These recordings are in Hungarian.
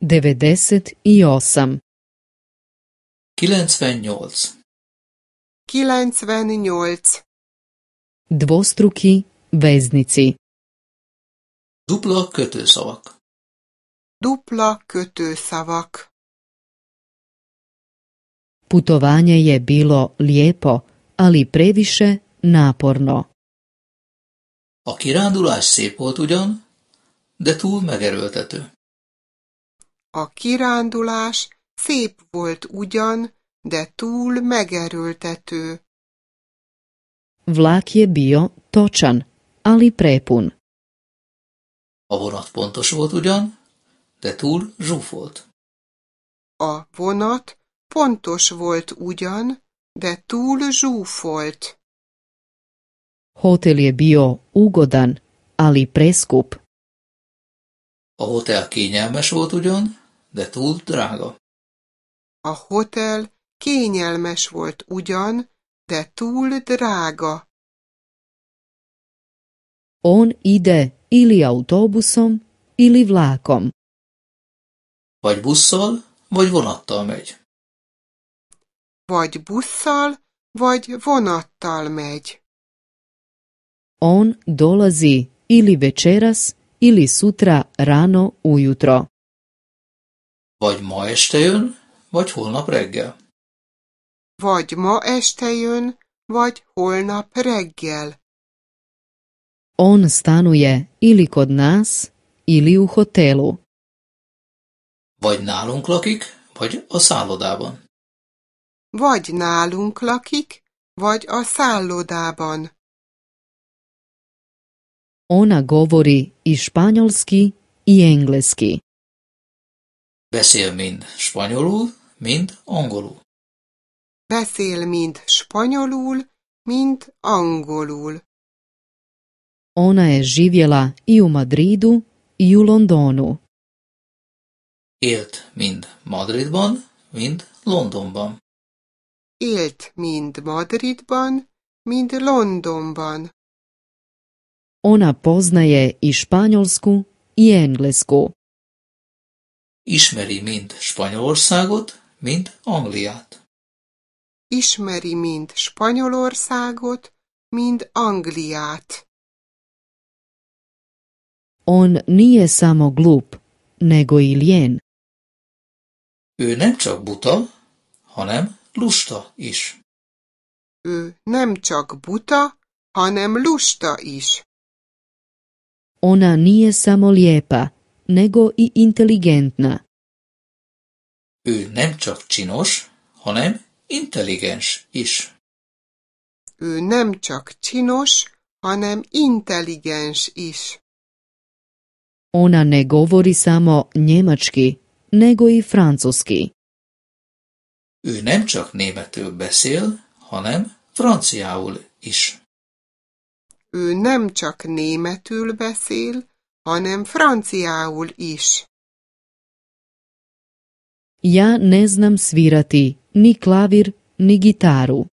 98. 98. 98. Dvostruki veznici. Dupla kötőszavak. Dupla kötőszavak. Putovanje je bilo lijepo, ali previše naporno. A kirándulás szép volt ugyan, de túl megerőltető. A kirándulás szép volt ugyan, de túl megerőltető. Vlak je bio točan, ali prepun. A vonat pontos volt ugyan, de túl zsúfolt. A vonat pontos volt ugyan, de túl zsúfolt. Hotel je bio ugodan, ali preskup. A hotel kényelmes volt ugyan, de túl drága. A hotel kényelmes volt ugyan, de túl drága. On ide ili autobusom, ili vlakom. Vagy busszal, vagy vonattal megy. Vagy busszal, vagy vonattal megy. On dolazi ili večeras, ili sutra rano ujutro. Vagy ma este jön, vagy holnap reggel. Vagy ma este jön, vagy holnap reggel. On stanuje ili kod nas, ili u hotelu. Vagy nálunk lakik, vagy a szállodában. Vagy nálunk lakik, vagy a szállodában. Ona govori i španjolski i engleski. Beszél mind spanyolul, mind angolul. Beszél mind spanyolul, mind angolul. Ona je živjela i u Madridu i u Londonu. Élt mind Madridban, mind Londonban. Élt mind Madridban, mind Londonban. Ona poznaje i španjolsku i englesku. Ismeri mind Spanyolországot, mind Angliát. Ismeri mind Spanyolországot, mind Angliát. On nije samo glup, nego i lijen. Ő nem csak buta, hanem lusta is. Ő nem csak buta, hanem lusta is. Ona nije samo lijepa, nego i inteligentna. Ő nem csak csinos, hanem intelligens is. Ő nem csak csinos, hanem intelligens is. Ona ne govori samo njemački, nego i francuski. Ő nem csak németül beszél, hanem franciául is. Ő nem csak németül beszél, hanem franciául is. Ja ne znam svirati ni klavir, ni gitaru.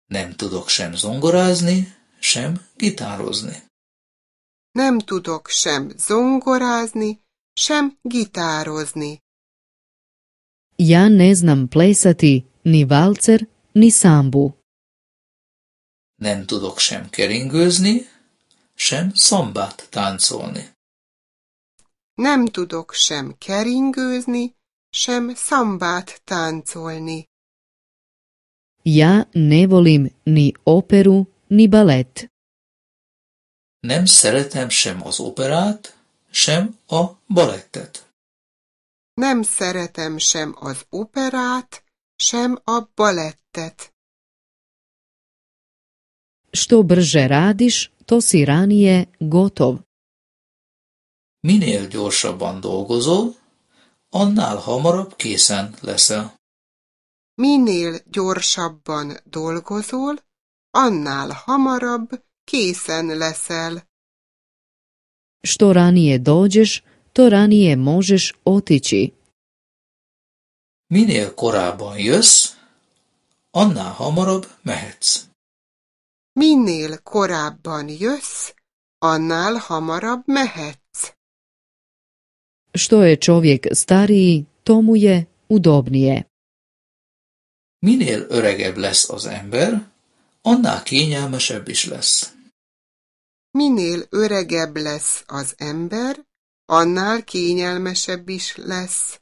Nem tudok sem zongorázni, sem gitározni. Nem tudok sem zongorázni, sem gitározni. Ja ne znam plesati ni valcer, ni sambu. Nem tudok sem keringőzni, sem szambát táncolni. Nem tudok sem keringőzni, sem szambát táncolni. Ja ne volim ni operu, ni balet. Nem szeretem sem az operát, sem a balettet. Nem szeretem sem az operát, sem a balettet. Što brže radiš, to si ranije gotov. Minél gyorsabban dolgozol, annál hamarabb készen leszel. Minél gyorsabban dolgozol, annál hamarabb készen leszel. Što ranije dođeš, to ranije možeš otići. Minél korábban jössz, annál hamarabb mehetsz. Minél korábban jössz, annál hamarabb mehetsz. Što je čovjek stariji, to mu je udobnije. Minél öregebb lesz az ember, annál kényelmesebb is lesz. Minél öregebb lesz az ember, annál kényelmesebb is lesz.